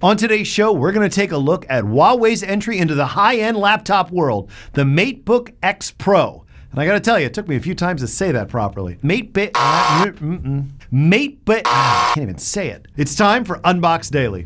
On today's show, we're going to take a look at Huawei's entry into the high-end laptop world, the MateBook X Pro. And I got to tell you, it took me a few times to say that properly. I can't even say it. It's time for Unboxed Daily.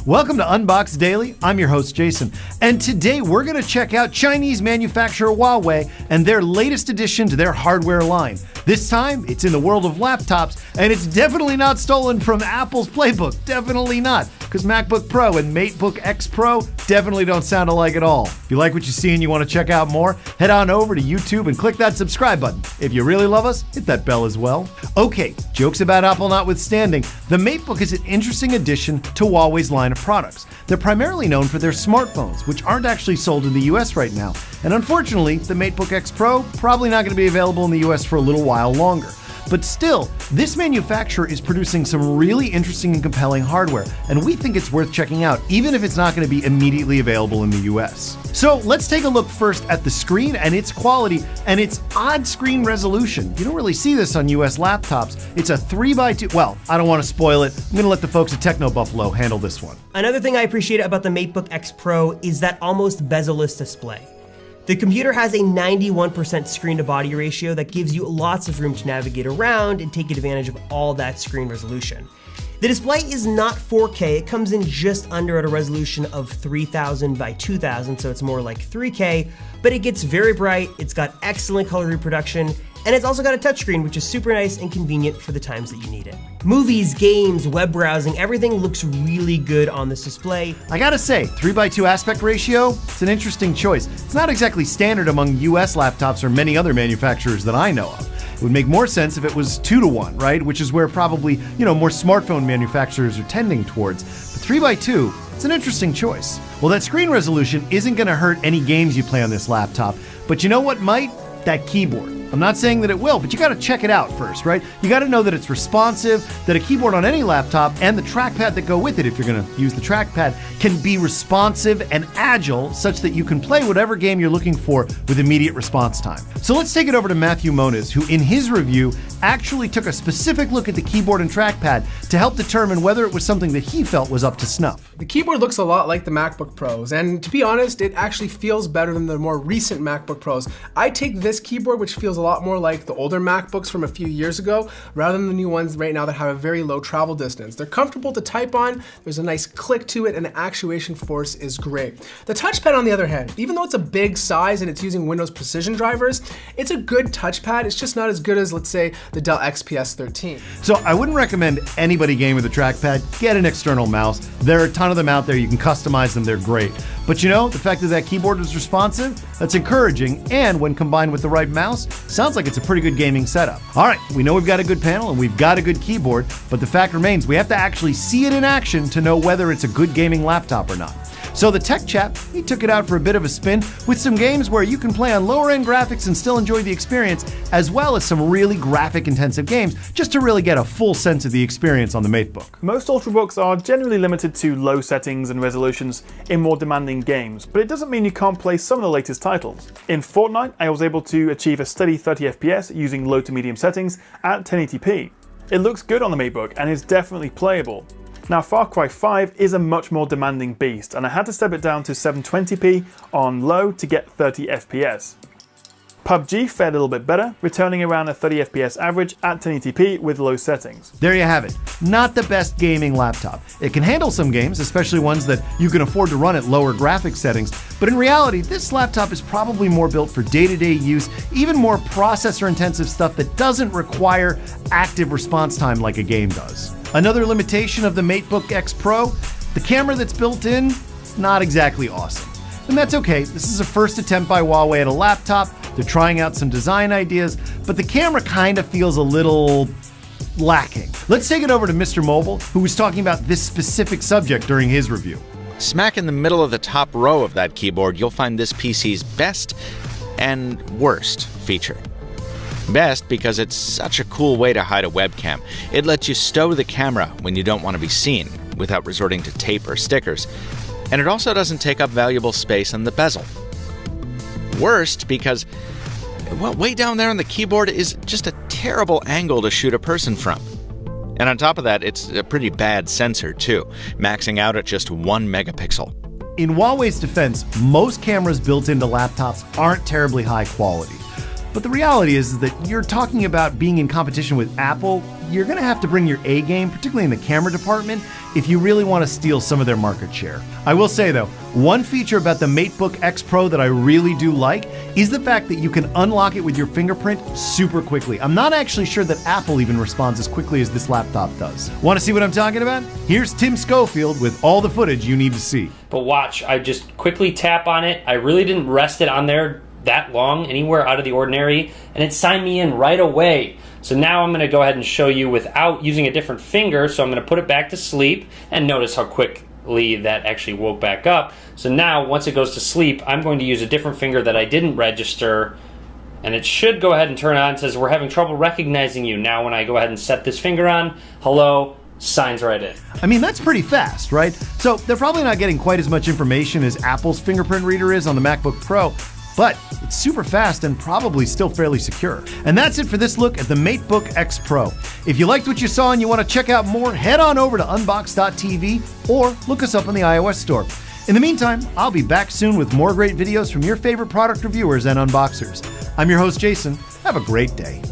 Welcome to Unboxed Daily. I'm your host, Jason. And today we're going to check out Chinese manufacturer Huawei and their latest addition to their hardware line. This time, it's in the world of laptops, and it's definitely not stolen from Apple's playbook. Definitely not. Because MacBook Pro and MateBook X Pro definitely don't sound alike at all. If you like what you see and you want to check out more, head on over to YouTube and click that subscribe button. If you really love us, hit that bell as well. Okay, jokes about Apple notwithstanding, the MateBook is an interesting addition to Huawei's line of products. They're primarily known for their smartphones, which aren't actually sold in the US right now. And unfortunately, the MateBook X Pro probably not going to be available in the US for a little while longer. But still, this manufacturer is producing some really interesting and compelling hardware, and we think it's worth checking out, even if it's not going to be immediately available in the US. So let's take a look first at the screen and its quality and its odd screen resolution. You don't really see this on US laptops. It's a 3x2, well, I don't want to spoil it. I'm going to let the folks at Techno Buffalo handle this one. Another thing I appreciate about the MateBook X Pro is that almost bezel-less display. The computer has a 91% screen-to-body ratio that gives you lots of room to navigate around and take advantage of all that screen resolution. The display is not 4K, it comes in just under at a resolution of 3000 by 2000, so it's more like 3K, but it gets very bright, it's got excellent color reproduction, and it's also got a touchscreen, which is super nice and convenient for the times that you need it. Movies, games, web browsing, everything looks really good on this display. I gotta say, 3x2 aspect ratio, it's an interesting choice. It's not exactly standard among US laptops or many other manufacturers that I know of. It would make more sense if it was 2:1, right? Which is where probably, more smartphone manufacturers are tending towards. But 3x2, it's an interesting choice. Well, that screen resolution isn't gonna hurt any games you play on this laptop, but you know what might? That keyboard. I'm not saying that it will, but you gotta check it out first, right? You gotta know that it's responsive, that a keyboard on any laptop and the trackpad that go with it, if you're gonna use the trackpad, can be responsive and agile such that you can play whatever game you're looking for with immediate response time. So let's take it over to Matthew Moniz, who in his review actually took a specific look at the keyboard and trackpad to help determine whether it was something that he felt was up to snuff. The keyboard looks a lot like the MacBook Pros, and to be honest, it actually feels better than the more recent MacBook Pros. I take this keyboard, which feels a lot more like the older MacBooks from a few years ago, rather than the new ones right now that have a very low travel distance. They're comfortable to type on, there's a nice click to it, and the actuation force is great. The touchpad, on the other hand, even though it's a big size and it's using Windows Precision drivers, it's a good touchpad. It's just not as good as, let's say, the Dell XPS 13. So I wouldn't recommend anybody game with a trackpad. Get an external mouse. There are a ton of them out there. You can customize them. They're great. But the fact that that keyboard is responsive, that's encouraging, and when combined with the right mouse, sounds like it's a pretty good gaming setup. All right, we know we've got a good panel and we've got a good keyboard, but the fact remains we have to actually see it in action to know whether it's a good gaming laptop or not. So the tech chap, he took it out for a bit of a spin with some games where you can play on lower end graphics and still enjoy the experience, as well as some really graphic intensive games, just to really get a full sense of the experience on the MateBook. Most ultrabooks are generally limited to low settings and resolutions in more demanding games, but it doesn't mean you can't play some of the latest titles. In Fortnite, I was able to achieve a steady 30 FPS using low to medium settings at 1080p. It looks good on the MateBook and is definitely playable. Now, Far Cry 5 is a much more demanding beast, and I had to step it down to 720p on low to get 30 FPS. PUBG fared a little bit better, returning around a 30 FPS average at 1080p with low settings. There you have it. Not the best gaming laptop. It can handle some games, especially ones that you can afford to run at lower graphics settings, but in reality, this laptop is probably more built for day-to-day use, even more processor-intensive stuff that doesn't require active response time like a game does. Another limitation of the MateBook X Pro, the camera that's built in, not exactly awesome. And that's okay, this is a first attempt by Huawei at a laptop. They're trying out some design ideas, but the camera kind of feels a little lacking. Let's take it over to Mr. Mobile, who was talking about this specific subject during his review. Smack in the middle of the top row of that keyboard, you'll find this PC's best and worst feature. Best because it's such a cool way to hide a webcam. It lets you stow the camera when you don't want to be seen without resorting to tape or stickers. And it also doesn't take up valuable space on the bezel. Worst because, well, way down there on the keyboard is just a terrible angle to shoot a person from. And on top of that, it's a pretty bad sensor too, maxing out at just 1 megapixel. In Huawei's defense, most cameras built into laptops aren't terribly high quality. But the reality is that you're talking about being in competition with Apple. You're going to have to bring your A game, particularly in the camera department, if you really want to steal some of their market share. I will say though, one feature about the MateBook X Pro that I really do like is the fact that you can unlock it with your fingerprint super quickly. I'm not actually sure that Apple even responds as quickly as this laptop does. Want to see what I'm talking about? Here's Tim Schofield with all the footage you need to see. But watch, I just quickly tap on it. I really didn't rest it on there that long, anywhere out of the ordinary, and it signed me in right away. So now I'm going to go ahead and show you without using a different finger. So I'm going to put it back to sleep, and notice how quickly that actually woke back up. So now once it goes to sleep, I'm going to use a different finger that I didn't register, and it should go ahead and turn on. It says we're having trouble recognizing you. Now when I go ahead and set this finger on, hello, signs right in. I mean, that's pretty fast, right? So they're probably not getting quite as much information as Apple's fingerprint reader is on the MacBook Pro, but it's super fast and probably still fairly secure. And that's it for this look at the MateBook X Pro. If you liked what you saw and you want to check out more, head on over to unboxed.tv or look us up on the iOS store. In the meantime, I'll be back soon with more great videos from your favorite product reviewers and unboxers. I'm your host, Jason. Have a great day.